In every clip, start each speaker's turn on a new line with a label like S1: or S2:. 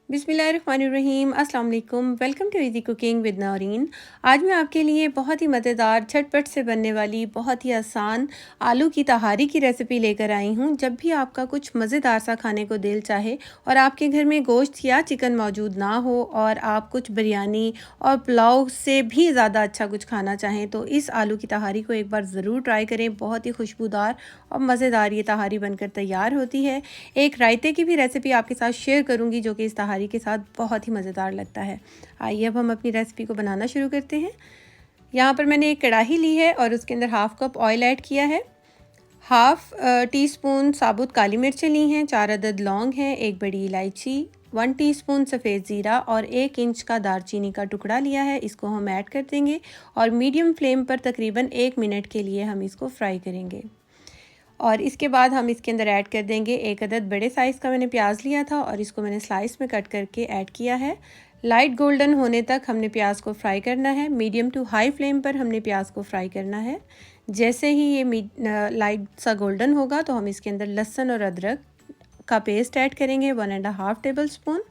S1: बिस्मिल्लाहिर्रहमानिर्रहीम। अस्सलाम वालेकुम। Welcome to easy cooking with Naureen. आज मैं आपके लिए बहुत ही मज़ेदार झटपट से बनने वाली बहुत ही आसान आलू की तहारी की रेसिपी लेकर आई हूँ। जब भी आपका कुछ मज़ेदार सा खाने को दिल चाहे और आपके घर में गोश्त या चिकन मौजूद ना हो और आप कुछ बिरयानी और पुलाव से भी ज़्यादा अच्छा कुछ खाना चाहें तो इस आलू की तहारी को एक बार ज़रूर ट्राई करें। बहुत ही खुशबूदार और मज़ेदार ये तहारी बनकर तैयार होती है। एक रायते की भी रेसिपी आपके साथ शेयर करूँगी जो कि इस तहारी के साथ बहुत ही मज़ेदार लगता है। आइए अब हम अपनी रेसिपी को बनाना शुरू करते हैं। यहाँ पर मैंने एक कढ़ाई ली है और उसके अंदर हाफ़ कप ऑयल ऐड किया है। हाफ़ टी स्पून साबुत काली मिर्चें ली हैं, 4 अदद लौंग हैं, 1 बड़ी इलायची, 1 टीस्पून सफ़ेद ज़ीरा और 1 इंच का दालचीनी का टुकड़ा लिया है। इसको हम ऐड कर देंगे और मीडियम फ्लेम पर तकरीबन 1 मिनट के लिए हम इसको फ्राई करेंगे। और इसके बाद हम इसके अंदर ऐड कर देंगे 1 अदद बड़े साइज़ का मैंने प्याज लिया था और इसको मैंने स्लाइस में कट करके ऐड किया है। लाइट गोल्डन होने तक हमने प्याज को फ्राई करना है। मीडियम टू हाई फ्लेम पर हमने प्याज को फ्राई करना है। जैसे ही ये लाइट सा गोल्डन होगा तो हम इसके अंदर लहसुन और अदरक का पेस्ट ऐड करेंगे 1.5 टेबल स्पून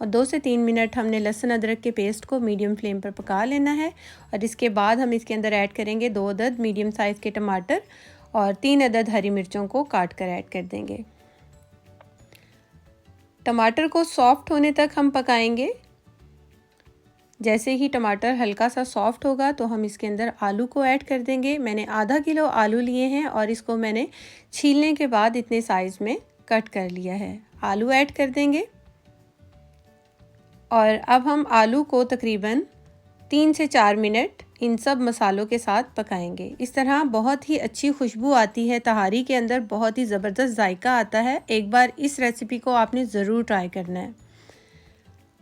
S1: और 2 से 3 मिनट हमने लहसुन अदरक के पेस्ट को मीडियम फ्लेम पर पका लेना है। और इसके बाद हम इसके अंदर ऐड करेंगे 2 अदद मीडियम साइज़ के टमाटर और 3 अदद हरी मिर्चों को काट कर ऐड कर देंगे। टमाटर को सॉफ्ट होने तक हम पकाएंगे। जैसे ही टमाटर हल्का सा सॉफ्ट होगा तो हम इसके अंदर आलू को ऐड कर देंगे। मैंने आधा किलो आलू लिए हैं और इसको मैंने छीलने के बाद इतने साइज़ में कट कर लिया है। आलू ऐड कर देंगे और अब हम आलू को तकरीबन 3 से 4 मिनट इन सब मसालों के साथ पकाएंगे। इस तरह बहुत ही अच्छी खुशबू आती है तहारी के अंदर, बहुत ही ज़बरदस्त जायका आता है। एक बार इस रेसिपी को आपने ज़रूर ट्राई करना है।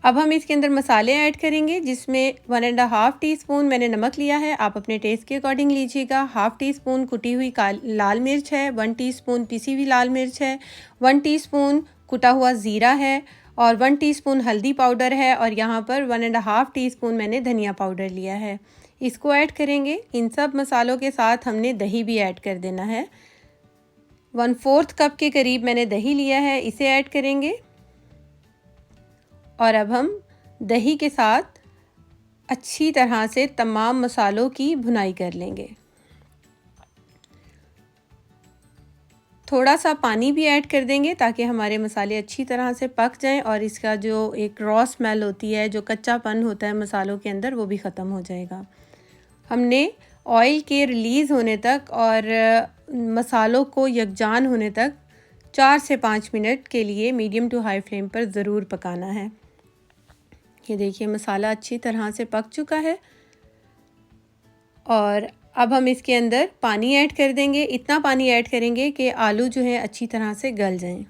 S1: अब हम इसके अंदर मसाले ऐड करेंगे जिसमें 1.5 टीस्पून मैंने नमक लिया है, आप अपने टेस्ट के अकॉर्डिंग लीजिएगा। हाफ़ टी स्पून कुटी हुई लाल मिर्च है, 1 टीस्पून पिसी हुई लाल मिर्च है, 1 टीस्पून कुटा हुआ ज़ीरा है और 1 टीस्पून हल्दी पाउडर है और यहाँ पर 1.5 टीस्पून मैंने धनिया पाउडर लिया है। इसको ऐड करेंगे। इन सब मसालों के साथ हमने दही भी ऐड कर देना है। 1/4 कप के करीब मैंने दही लिया है, इसे ऐड करेंगे और अब हम दही के साथ अच्छी तरह से तमाम मसालों की भुनाई कर लेंगे। थोड़ा सा पानी भी ऐड कर देंगे ताकि हमारे मसाले अच्छी तरह से पक जाएं और इसका जो एक रॉ स्मेल होती है, जो कच्चापन होता है मसालों के अंदर, वो भी ख़त्म हो जाएगा। हमने ऑयल के रिलीज़ होने तक और मसालों को यकजान होने तक 4 से 5 मिनट के लिए मीडियम टू हाई फ्लेम पर ज़रूर पकाना है। ये देखिए मसाला अच्छी तरह से पक चुका है और अब हम इसके अंदर पानी ऐड कर देंगे। इतना पानी ऐड करेंगे कि आलू जो है अच्छी तरह से गल जाएं।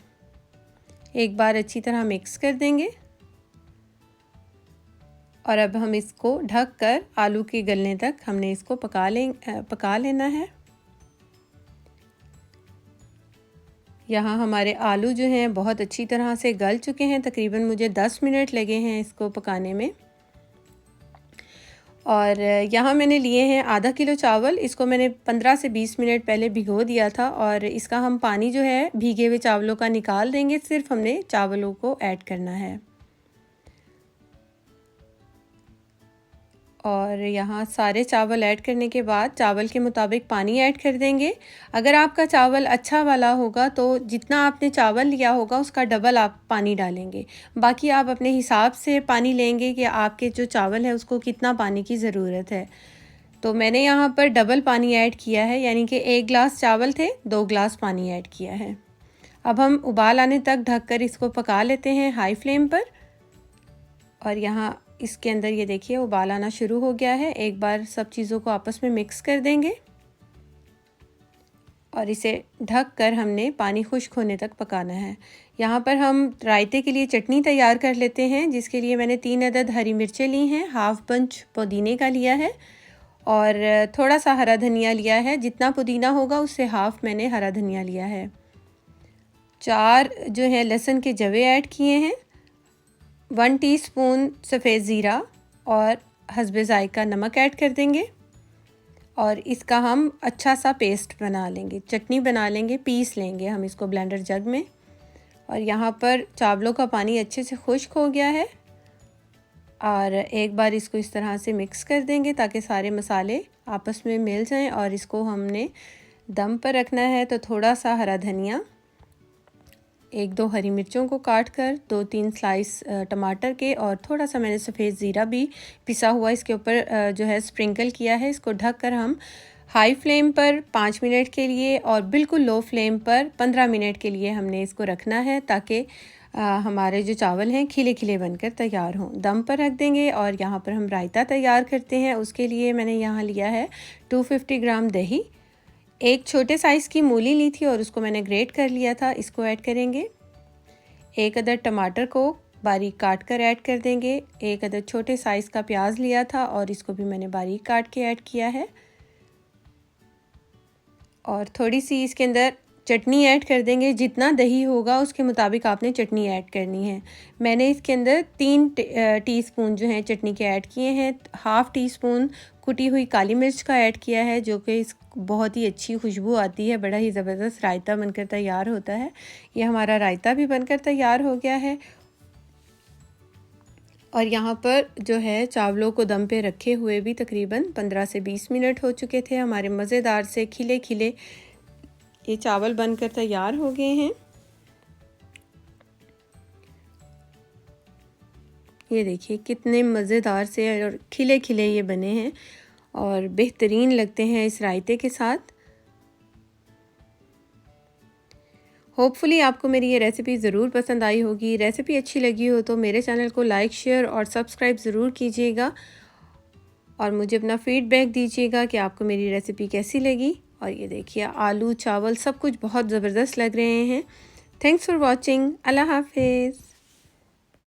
S1: एक बार अच्छी तरह मिक्स कर देंगे और अब हम इसको ढक कर आलू के गलने तक हमने इसको पका लेना है। यहाँ हमारे आलू जो हैं बहुत अच्छी तरह से गल चुके हैं। तकरीबन मुझे 10 मिनट लगे हैं इसको पकाने में। और यहाँ मैंने लिए हैं आधा किलो चावल। इसको मैंने 15 से 20 मिनट पहले भिगो दिया था और इसका हम पानी जो है भीगे हुए चावलों का निकाल देंगे। सिर्फ हमने चावलों को ऐड करना है और यहाँ सारे चावल ऐड करने के बाद चावल के मुताबिक पानी ऐड कर देंगे। अगर आपका चावल अच्छा वाला होगा तो जितना आपने चावल लिया होगा उसका डबल आप पानी डालेंगे। बाकी आप अपने हिसाब से पानी लेंगे कि आपके जो चावल है उसको कितना पानी की ज़रूरत है। तो मैंने यहाँ पर डबल पानी ऐड किया है, यानी कि 1 गिलास चावल थे 2 गिलास पानी ऐड किया है। अब हम उबाल आने तक ढककर इसको पका लेते हैं हाई फ्लेम पर। और यहाँ इसके अंदर ये देखिए उबाल आना शुरू हो गया है। एक बार सब चीज़ों को आपस में मिक्स कर देंगे और इसे ढक कर हमने पानी खुश्क होने तक पकाना है। यहाँ पर हम रायते के लिए चटनी तैयार कर लेते हैं, जिसके लिए मैंने 3 अदद हरी मिर्चें ली हैं, हाफ़ बंच पुदीने का लिया है और थोड़ा सा हरा धनिया लिया है। जितना पुदीना होगा उससे हाफ़ मैंने हरा धनिया लिया है। 4 जो है लहसुन के जवे ऐड किए हैं, 1 टीस्पून सफ़ेद ज़ीरा और हस्बे ज़ायका नमक ऐड कर देंगे और इसका हम अच्छा सा पेस्ट बना लेंगे, चटनी बना लेंगे, पीस लेंगे हम इसको ब्लेंडर जग में। और यहाँ पर चावलों का पानी अच्छे से खुश्क हो गया है और एक बार इसको इस तरह से मिक्स कर देंगे ताकि सारे मसाले आपस में मिल जाएं। और इसको हमने दम पर रखना है। तो थोड़ा सा हरा धनिया, 1-2 हरी मिर्चों को काट कर, 2-3 स्लाइस टमाटर के और थोड़ा सा मैंने सफ़ेद ज़ीरा भी पिसा हुआ इसके ऊपर जो है स्प्रिंकल किया है। इसको ढककर हम हाई फ्लेम पर 5 मिनट के लिए और बिल्कुल लो फ्लेम पर 15 मिनट के लिए हमने इसको रखना है ताकि हमारे जो चावल हैं खिले खिले बनकर तैयार हों। दम पर रख देंगे और यहाँ पर हम रायता तैयार करते हैं। उसके लिए मैंने यहाँ लिया है 250 ग्राम दही, एक छोटे साइज़ की मूली ली थी और उसको मैंने ग्रेट कर लिया था, इसको ऐड करेंगे। 1 अदद टमाटर को बारीक काट कर ऐड कर देंगे। 1 अदद छोटे साइज़ का प्याज लिया था और इसको भी मैंने बारीक काट के ऐड किया है। और थोड़ी सी इसके अंदर चटनी ऐड कर देंगे। जितना दही होगा उसके मुताबिक आपने चटनी ऐड करनी है। मैंने इसके अंदर 3 टीस्पून जो हैं चटनी के ऐड किए हैं। हाफ़ टी स्पून कुटी हुई काली मिर्च का ऐड किया है, जो कि इस बहुत ही अच्छी खुशबू आती है। बड़ा ही ज़बरदस्त रायता बनकर तैयार होता है। ये हमारा रायता भी बनकर तैयार हो गया है। और यहाँ पर जो है चावलों को दम पे रखे हुए भी तकरीबन 15 से 20 मिनट हो चुके थे। हमारे मज़ेदार से खिले खिले ये चावल बनकर तैयार हो गए हैं। ये देखिए कितने मज़ेदार से और खिले खिले ये बने हैं और बेहतरीन लगते हैं इस रायते के साथ। होपफुली आपको मेरी ये रेसिपी ज़रूर पसंद आई होगी। रेसिपी अच्छी लगी हो तो मेरे चैनल को लाइक, शेयर और सब्सक्राइब ज़रूर कीजिएगा और मुझे अपना फ़ीडबैक दीजिएगा कि आपको मेरी रेसिपी कैसी लगी। और ये देखिए आलू चावल सब कुछ बहुत ज़बरदस्त लग रहे हैं। Thanks for watching. अल्लाह हाफिज़।